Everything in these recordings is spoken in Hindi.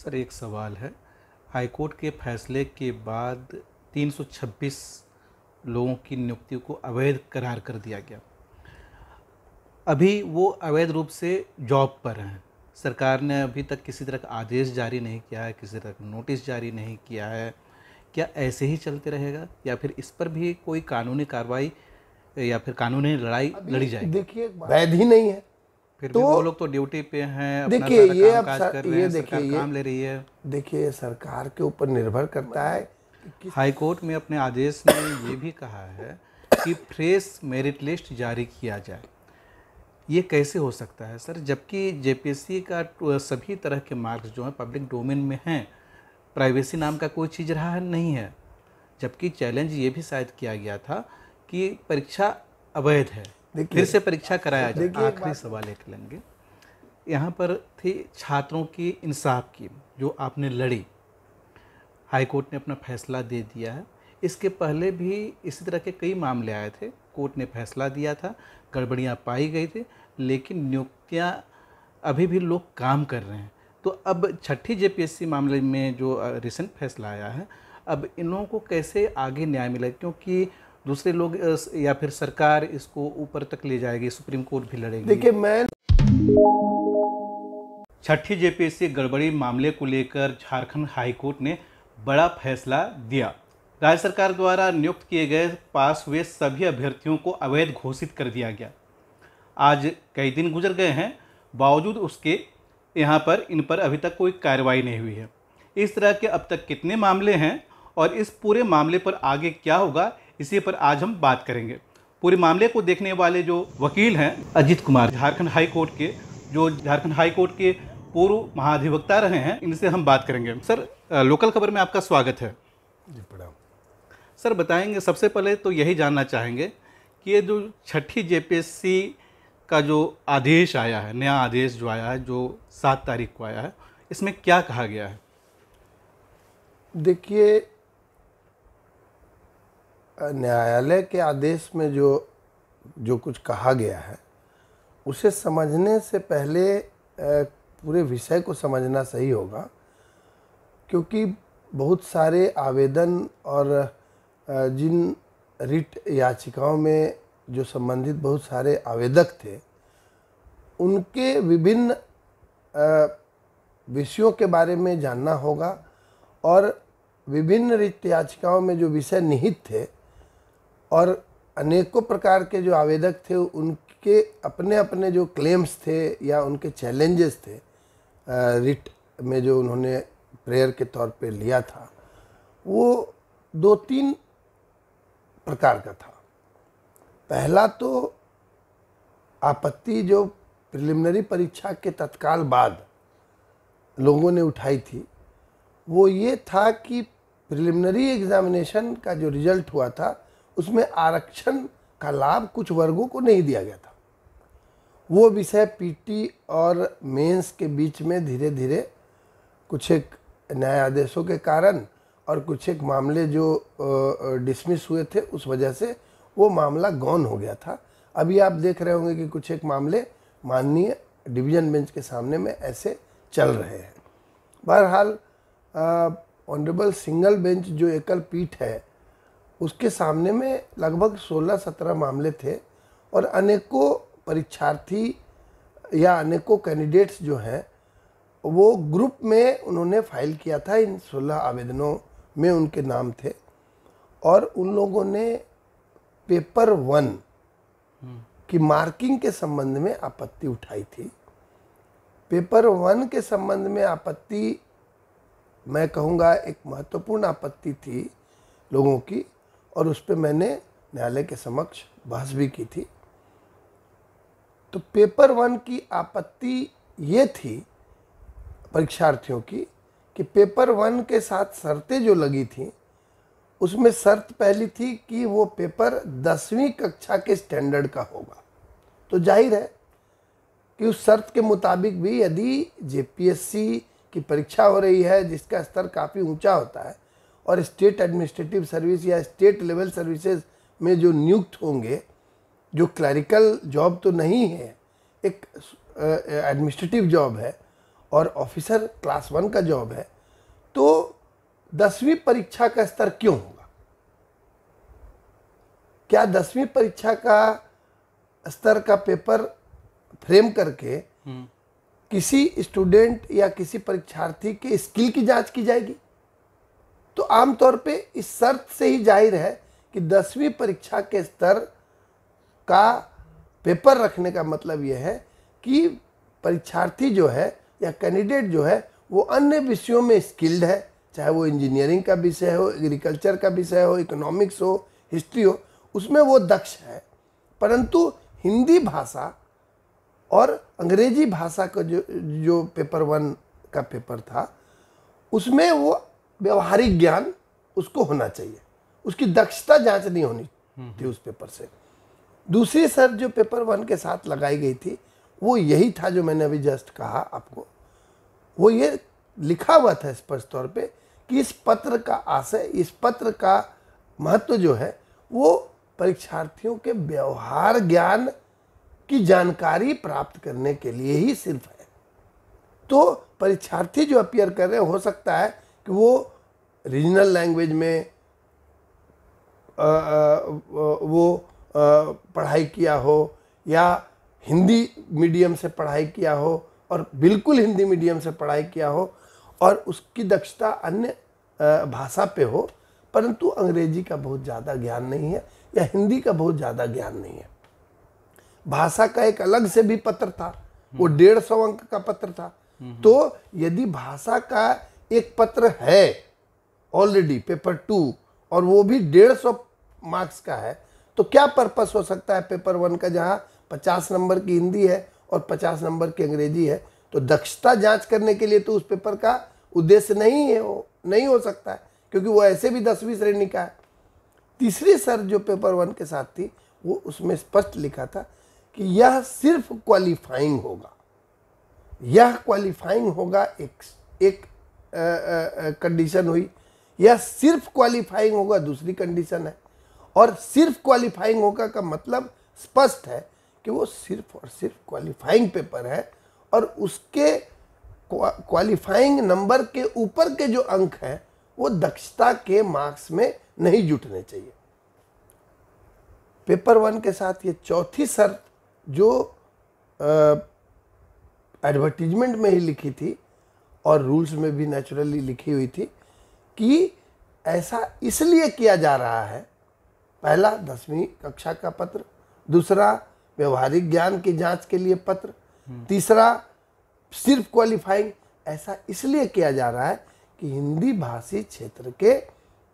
सर एक सवाल है। हाईकोर्ट के फैसले के बाद 326 लोगों की नियुक्ति को अवैध करार कर दिया गया। अभी वो अवैध रूप से जॉब पर हैं। सरकार ने अभी तक किसी तरह का आदेश जारी नहीं किया है, किसी तरह का नोटिस जारी नहीं किया है। क्या ऐसे ही चलते रहेगा या फिर इस पर भी कोई कानूनी कार्रवाई या फिर कानूनी लड़ाई लड़ी जाएगी? देखिए वैध ही नहीं है। फिर भी वो लोग तो ड्यूटी पे हैं, अपना देखिए सारा ये काम अब काज कर रहे हैं, सरकार देखिए काम ले रही है। देखिए ये सरकार के ऊपर निर्भर करता है कि हाईकोर्ट में अपने आदेश में ये भी कहा है कि फ्रेश मेरिट लिस्ट जारी किया जाए। ये कैसे हो सकता है सर, जबकि जेपीएससी का सभी तरह के मार्क्स जो हैं पब्लिक डोमेन में हैं, प्राइवेसी नाम का कोई चीज़ रहा नहीं है। जबकि चैलेंज ये भी शायद किया गया था कि परीक्षा अवैध है, फिर से परीक्षा कराया जाए। आखिरी सवाल एक लेंगे, यहाँ पर थी छात्रों की इंसाफ की जो आपने लड़ी। हाईकोर्ट ने अपना फैसला दे दिया है। इसके पहले भी इसी तरह के कई मामले आए थे, कोर्ट ने फैसला दिया था, गड़बड़ियाँ पाई गई थी, लेकिन नियुक्तियाँ अभी भी लोग काम कर रहे हैं। तो अब छठी जेपीएससी मामले में जो रिसेंट फैसला आया है, अब इन लोगों को कैसे आगे न्याय मिलेगा? क्योंकि दूसरे लोग या फिर सरकार इसको ऊपर तक ले जाएगी, सुप्रीम कोर्ट भी लड़ेगी। देखिए मैं छठी जेपीएससी गड़बड़ी मामले को लेकर झारखंड हाईकोर्ट ने बड़ा फैसला दिया। राज्य सरकार द्वारा नियुक्त किए गए पास हुए सभी अभ्यर्थियों को अवैध घोषित कर दिया गया। आज कई दिन गुजर गए हैं, बावजूद उसके यहाँ पर इन पर अभी तक कोई कार्रवाई नहीं हुई है। इस तरह के अब तक कितने मामले हैं और इस पूरे मामले पर आगे क्या होगा, इसी पर आज हम बात करेंगे। पूरे मामले को देखने वाले जो वकील हैं अजीत कुमार, झारखंड हाई कोर्ट के, जो झारखंड हाई कोर्ट के पूर्व महाधिवक्ता रहे हैं, इनसे हम बात करेंगे। सर लोकल खबर में आपका स्वागत है। जी प्रणाम। सर बताएंगे, सबसे पहले तो यही जानना चाहेंगे कि ये जो छठी जेपीएससी का जो आदेश आया है, नया आदेश जो आया है, जो 7 तारीख को आया है, इसमें क्या कहा गया है? देखिए न्यायालय के आदेश में जो कुछ कहा गया है, उसे समझने से पहले पूरे विषय को समझना सही होगा, क्योंकि बहुत सारे आवेदन और जिन रिट याचिकाओं में जो संबंधित बहुत सारे आवेदक थे, उनके विभिन्न विषयों के बारे में जानना होगा और विभिन्न रिट याचिकाओं में जो विषय निहित थे और अनेकों प्रकार के जो आवेदक थे, उनके अपने अपने जो क्लेम्स थे या उनके चैलेंजेस थे रिट में जो उन्होंने प्रेयर के तौर पे लिया था, वो 2-3 प्रकार का था। पहला तो आपत्ति जो प्रिलिमिनरी परीक्षा के तत्काल बाद लोगों ने उठाई थी, वो ये था कि प्रिलिमिनरी एग्जामिनेशन का जो रिजल्ट हुआ था, उसमें आरक्षण का लाभ कुछ वर्गों को नहीं दिया गया था। वो विषय पीटी और मेंस के बीच में धीरे धीरे कुछ एक न्यायाधीशों के कारण और कुछ एक मामले जो डिसमिस हुए थे, उस वजह से वो मामला गौन हो गया था। अभी आप देख रहे होंगे कि कुछ एक मामले माननीय डिवीजन बेंच के सामने में ऐसे चल रहे हैं। बहरहाल ऑनरेबल सिंगल बेंच जो एकल पीठ है, उसके सामने में लगभग 16-17 मामले थे और अनेकों परीक्षार्थी या अनेकों कैंडिडेट्स जो हैं, वो ग्रुप में उन्होंने फाइल किया था। इन 16 आवेदनों में उनके नाम थे और उन लोगों ने पेपर 1 की मार्किंग के संबंध में आपत्ति उठाई थी। पेपर 1 के संबंध में आपत्ति, मैं कहूँगा एक महत्वपूर्ण आपत्ति थी लोगों की, और उस पर मैंने न्यायालय के समक्ष बहस भी की थी। तो पेपर 1 की आपत्ति ये थी परीक्षार्थियों की कि पेपर 1 के साथ शर्तें जो लगी थी, उसमें शर्त पहली थी कि वो पेपर 10वीं कक्षा के स्टैंडर्ड का होगा। तो जाहिर है कि उस शर्त के मुताबिक भी यदि जेपीएससी की परीक्षा हो रही है, जिसका स्तर काफ़ी ऊंचा होता है, और स्टेट एडमिनिस्ट्रेटिव सर्विस या स्टेट लेवल सर्विसेज में जो नियुक्त होंगे, जो क्लरिकल जॉब तो नहीं है, एक एडमिनिस्ट्रेटिव जॉब है, और ऑफिसर क्लास 1 का जॉब है, तो 10वीं परीक्षा का स्तर क्यों होगा? क्या 10वीं परीक्षा का स्तर का पेपर फ्रेम करके किसी स्टूडेंट या किसी परीक्षार्थी के स्किल की जांच की जाएगी? तो आमतौर पे इस शर्त से ही जाहिर है कि 10वीं परीक्षा के स्तर का पेपर रखने का मतलब यह है कि परीक्षार्थी जो है या कैंडिडेट जो है वो अन्य विषयों में स्किल्ड है, चाहे वो इंजीनियरिंग का विषय हो, एग्रीकल्चर का विषय हो, इकोनॉमिक्स हो, हिस्ट्री हो, उसमें वो दक्ष है। परंतु हिंदी भाषा और अंग्रेजी भाषा का जो पेपर 1 का पेपर था, उसमें वो व्यवहारिक ज्ञान उसको होना चाहिए, उसकी दक्षता जांच नहीं होनी थी उस पेपर से। दूसरी शर्त जो पेपर 1 के साथ लगाई गई थी वो यही था जो मैंने अभी जस्ट कहा आपको। वो ये लिखा हुआ था स्पष्ट तौर पे कि इस पत्र का आशय, इस पत्र का महत्व जो है वो परीक्षार्थियों के व्यवहार ज्ञान की जानकारी प्राप्त करने के लिए ही सिर्फ है। तो परीक्षार्थी जो अपीयर कर रहे हैं, हो सकता है कि वो रीजनल लैंग्वेज में पढ़ाई किया हो या हिंदी मीडियम से पढ़ाई किया हो और बिल्कुल हिंदी मीडियम से पढ़ाई किया हो और उसकी दक्षता अन्य भाषा पे हो, परंतु अंग्रेजी का बहुत ज़्यादा ज्ञान नहीं है या हिंदी का बहुत ज़्यादा ज्ञान नहीं है। भाषा का एक अलग से भी पत्र था, वो 150 अंक का पत्र था। तो यदि भाषा का एक पत्र है ऑलरेडी पेपर 2 और वो भी 150 मार्क्स का है, तो क्या पर्पस हो सकता है पेपर 1 का, जहाँ 50 नंबर की हिंदी है और 50 नंबर की अंग्रेजी है? तो दक्षता जांच करने के लिए तो उस पेपर का उद्देश्य नहीं हो सकता है, क्योंकि वो ऐसे भी 10वीं श्रेणी का है। तीसरी शर्त जो पेपर 1 के साथ थी वो उसमें स्पष्ट लिखा था कि यह सिर्फ क्वालिफाइंग होगा। यह क्वालिफाइंग होगा एक कंडीशन हुई, यह सिर्फ क्वालिफाइंग होगा दूसरी कंडीशन है। और सिर्फ क्वालिफाइंग होगा का मतलब स्पष्ट है कि वो सिर्फ और सिर्फ क्वालिफाइंग पेपर है और उसके क्वालिफाइंग नंबर के ऊपर के जो अंक हैं वो दक्षता के मार्क्स में नहीं जुटने चाहिए। पेपर 1 के साथ ये चौथी शर्त जो एडवर्टीजमेंट में ही लिखी थी और रूल्स में भी नेचुरली लिखी हुई थी कि ऐसा इसलिए किया जा रहा है, पहला 10वीं कक्षा का पत्र, दूसरा व्यवहारिक ज्ञान की जांच के लिए पत्र, तीसरा सिर्फ क्वालिफाइंग, ऐसा इसलिए किया जा रहा है कि हिंदी भाषी क्षेत्र के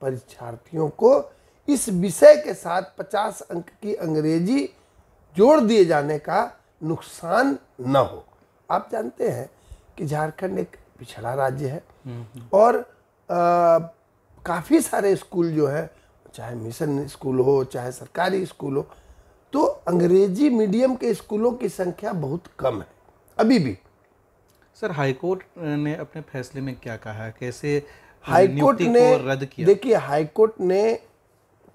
परीक्षार्थियों को इस विषय के साथ 50 अंक की अंग्रेजी जोड़ दिए जाने का नुकसान न हो। आप जानते हैं कि झारखंड एक पिछड़ा राज्य है और काफ़ी सारे स्कूल जो है, चाहे मिशन स्कूल हो चाहे सरकारी स्कूल हो, तो अंग्रेजी मीडियम के स्कूलों की संख्या बहुत कम है अभी भी। सर, हाईकोर्ट ने अपने फैसले में क्या कहा है, कैसे हाईकोर्ट नियुक्ति ने को रद्द किया? देखिए, हाईकोर्ट ने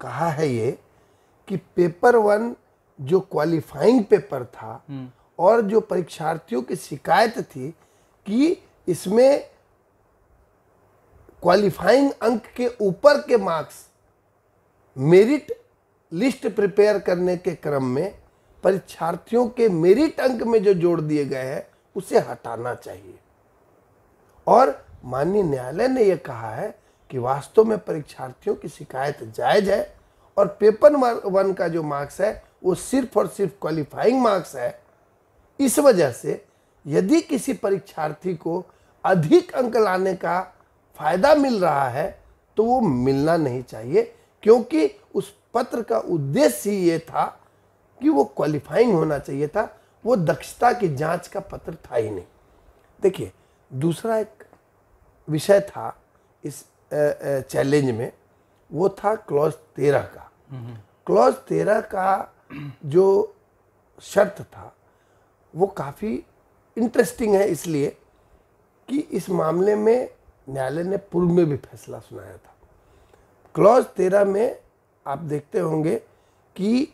कहा है ये कि पेपर 1 जो क्वालिफाइंग पेपर था और जो परीक्षार्थियों की शिकायत थी कि इसमें क्वालिफाइंग अंक के ऊपर के मार्क्स मेरिट लिस्ट प्रिपेयर करने के क्रम में परीक्षार्थियों के मेरिट अंक में जो जोड़ दिए गए हैं उसे हटाना चाहिए। और माननीय न्यायालय ने यह कहा है कि वास्तव में परीक्षार्थियों की शिकायत जायज है और पेपर 1 का जो मार्क्स है वो सिर्फ और सिर्फ क्वालिफाइंग मार्क्स है। इस वजह से यदि किसी परीक्षार्थी को अधिक अंक लाने का फायदा मिल रहा है तो वो मिलना नहीं चाहिए, क्योंकि उस पत्र का उद्देश्य ही ये था कि वो क्वालिफाइंग होना चाहिए था, वो दक्षता की जांच का पत्र था ही नहीं। देखिए, दूसरा एक विषय था इस चैलेंज में, वो था क्लॉज 13 का। क्लॉज 13 का जो शर्त था वो काफ़ी इंटरेस्टिंग है, इसलिए कि इस मामले में न्यायालय ने पूर्व में भी फैसला सुनाया था। क्लॉज 13 में आप देखते होंगे कि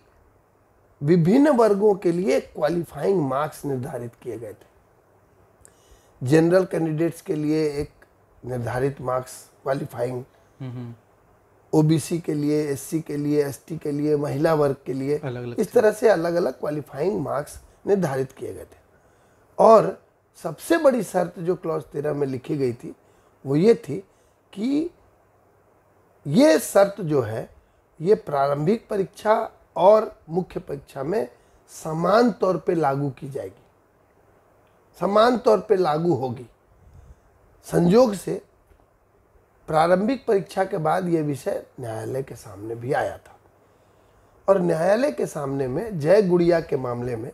विभिन्न वर्गों के लिए क्वालिफाइंग मार्क्स निर्धारित किए गए थे। जनरल कैंडिडेट्स के लिए एक निर्धारित मार्क्स क्वालिफाइंग, ओबीसी के लिए, एससी के लिए, एसटी के लिए, महिला वर्ग के लिए, इस तरह से अलग अलग क्वालिफाइंग मार्क्स निर्धारित किए गए थे। और सबसे बड़ी शर्त जो क्लॉज 13 में लिखी गई थी वो ये थी कि ये शर्त जो है ये प्रारंभिक परीक्षा और मुख्य परीक्षा में समान तौर पे लागू की जाएगी, समान तौर पे लागू होगी। संयोग से प्रारंभिक परीक्षा के बाद ये विषय न्यायालय के सामने भी आया था और न्यायालय के सामने में जय गुड़िया के मामले में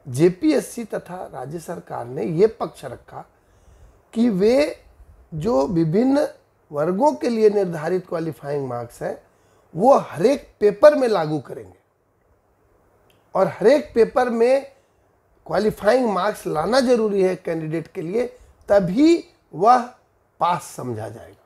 जेपीएससी तथा राज्य सरकार ने ये पक्ष रखा कि वे जो विभिन्न वर्गों के लिए निर्धारित क्वालिफाइंग मार्क्स है वो हर एक पेपर में लागू करेंगे और हर एक पेपर में क्वालिफाइंग मार्क्स लाना जरूरी है कैंडिडेट के लिए, तभी वह पास समझा जाएगा।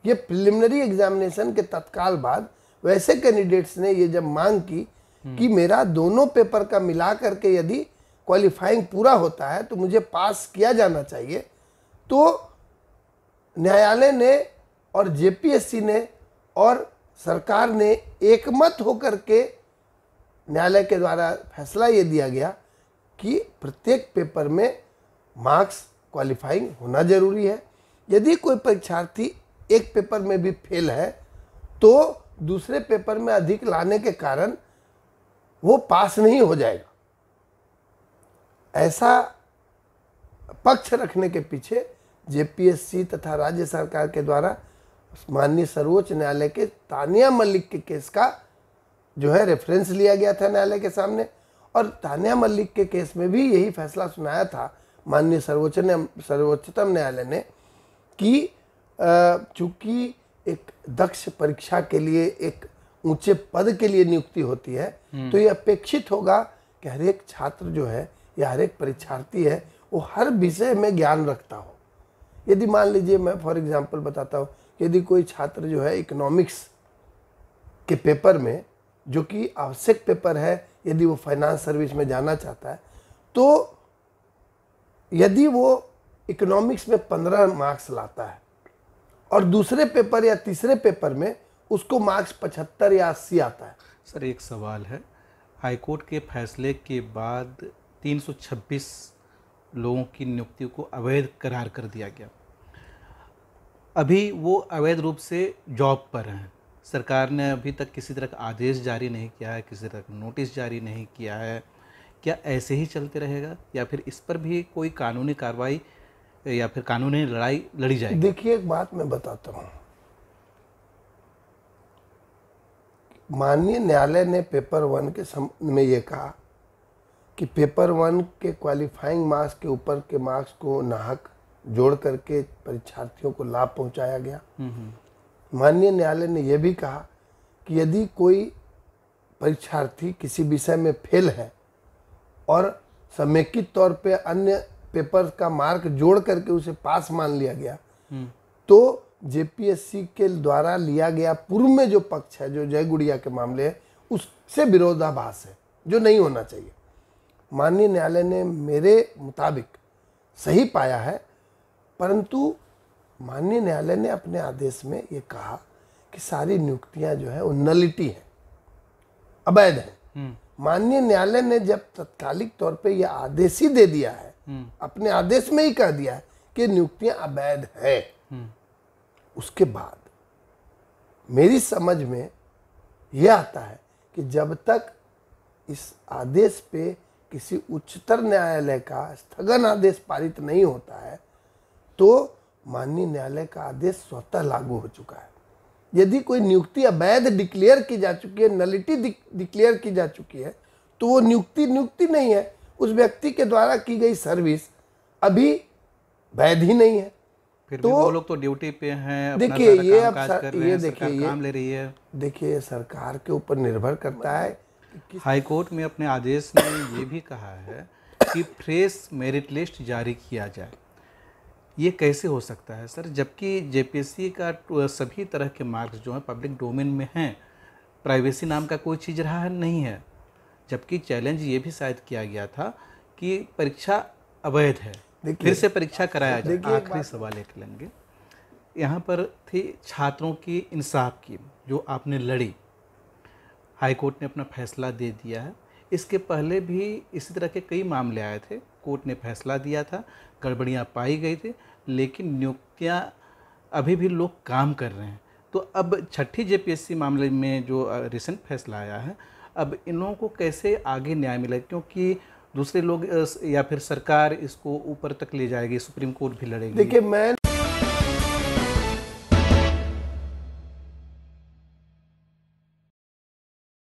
ये प्रिलिमिनरी एग्जामिनेशन के तत्काल बाद वैसे कैंडिडेट्स ने ये जब मांग की कि मेरा दोनों पेपर का मिला करके यदि क्वालिफाइंग पूरा होता है तो मुझे पास किया जाना चाहिए, तो न्यायालय ने और जेपीएससी ने और सरकार ने एकमत होकर के न्यायालय के द्वारा फैसला ये दिया गया कि प्रत्येक पेपर में मार्क्स क्वालिफाइंग होना जरूरी है। यदि कोई परीक्षार्थी एक पेपर में भी फेल है तो दूसरे पेपर में अधिक लाने के कारण वो पास नहीं हो जाएगा। ऐसा पक्ष रखने के पीछे जेपीएससी तथा राज्य सरकार के द्वारा माननीय सर्वोच्च न्यायालय के तानिया मलिक के केस का जो है रेफरेंस लिया गया था न्यायालय के सामने, और तानिया मलिक के केस में भी यही फैसला सुनाया था माननीय सर्वोच्चतम न्यायालय ने कि चूंकि एक दक्ष परीक्षा के लिए एक ऊंचे पद के लिए नियुक्ति होती है तो ये अपेक्षित होगा कि हर एक छात्र जो है या हर एक परीक्षार्थी है वो हर विषय में ज्ञान रखता हो। यदि मान लीजिए मैं फॉर एग्जांपल बताता हूँ, यदि कोई छात्र जो है इकोनॉमिक्स के पेपर में, जो कि आवश्यक पेपर है यदि वो फाइनेंस सर्विस में जाना चाहता है, तो यदि वो इकोनॉमिक्स में 15 मार्क्स लाता है और दूसरे पेपर या तीसरे पेपर में उसको मार्क्स 75 या 80 आता है। सर एक सवाल है, हाईकोर्ट के फैसले के बाद 326 लोगों की नियुक्ति को अवैध करार कर दिया गया। अभी वो अवैध रूप से जॉब पर हैं। सरकार ने अभी तक किसी तरह का आदेश जारी नहीं किया है, किसी तरह का नोटिस जारी नहीं किया है। क्या ऐसे ही चलते रहेगा या फिर इस पर भी कोई कानूनी कार्रवाई या फिर कानूनी लड़ाई लड़ी जाएगी? देखिए एक बात मैं बताता हूँ, माननीय न्यायालय ने पेपर 1 के संबंध में ये कहा कि पेपर 1 के क्वालिफाइंग मार्क्स के ऊपर के मार्क्स को नाहक जोड़ करके परीक्षार्थियों को लाभ पहुंचाया गया। माननीय न्यायालय ने यह भी कहा कि यदि कोई परीक्षार्थी किसी विषय में फेल है और समेकित तौर पे अन्य पेपर का मार्क जोड़ करके उसे पास मान लिया गया, तो जेपीएससी के द्वारा लिया गया पूर्व में जो पक्ष है, जो जय गुड़िया के मामले है, उससे विरोधाभास है, जो नहीं होना चाहिए। माननीय न्यायालय ने मेरे मुताबिक सही पाया है, परंतु माननीय न्यायालय ने अपने आदेश में ये कहा कि सारी नियुक्तियां जो है वो नलिटी है, अवैध है। माननीय न्यायालय ने जब तत्कालिक तौर पे यह आदेश ही दे दिया है, अपने आदेश में ही कह दिया है कि नियुक्तियां अवैध है, उसके बाद मेरी समझ में यह आता है कि जब तक इस आदेश पे किसी उच्चतर न्यायालय का स्थगन आदेश पारित नहीं होता है तो माननीय न्यायालय का आदेश स्वतः लागू हो चुका है। यदि कोई नियुक्ति अवैध डिक्लेयर की जा चुकी है, नलिटी डिक्लेयर की जा चुकी है, तो वो नियुक्ति नहीं है, उस व्यक्ति के द्वारा की गई सर्विस अभी वैध ही नहीं है। फिर तो भी वो लोग तो ड्यूटी पे हैं, देखिए ये अब ये देखिए काम ले रही है। देखिए सरकार के ऊपर निर्भर करता है। हाईकोर्ट में अपने आदेश में ये भी कहा है कि फ्रेश मेरिट लिस्ट जारी किया जाए। ये कैसे हो सकता है सर, जबकि जेपीएससी का सभी तरह के मार्क्स जो हैं पब्लिक डोमेन में हैं, प्राइवेसी नाम का कोई चीज़ रहा नहीं है। जबकि चैलेंज ये भी शायद किया गया था कि परीक्षा अवैध है। फिर से परीक्षा कराया जाए। देखिए, एक आखिरी सवाल एक लेंगे, यहाँ पर थी छात्रों की इंसाफ की जो आपने लड़ी, हाई कोर्ट ने अपना फैसला दे दिया है। इसके पहले भी इसी तरह के कई मामले आए थे, कोर्ट ने फैसला दिया था, गड़बड़ियाँ पाई गई थी, लेकिन नियुक्तियाँ अभी भी लोग काम कर रहे हैं। तो अब छठी जेपीएससी मामले में जो रिसेंट फैसला आया है, अब इन लोगों को कैसे आगे न्याय मिलेगा, क्योंकि दूसरे लोग या फिर सरकार इसको ऊपर तक ले जाएगी, सुप्रीम कोर्ट भी लड़ेगी। देखिए, मैं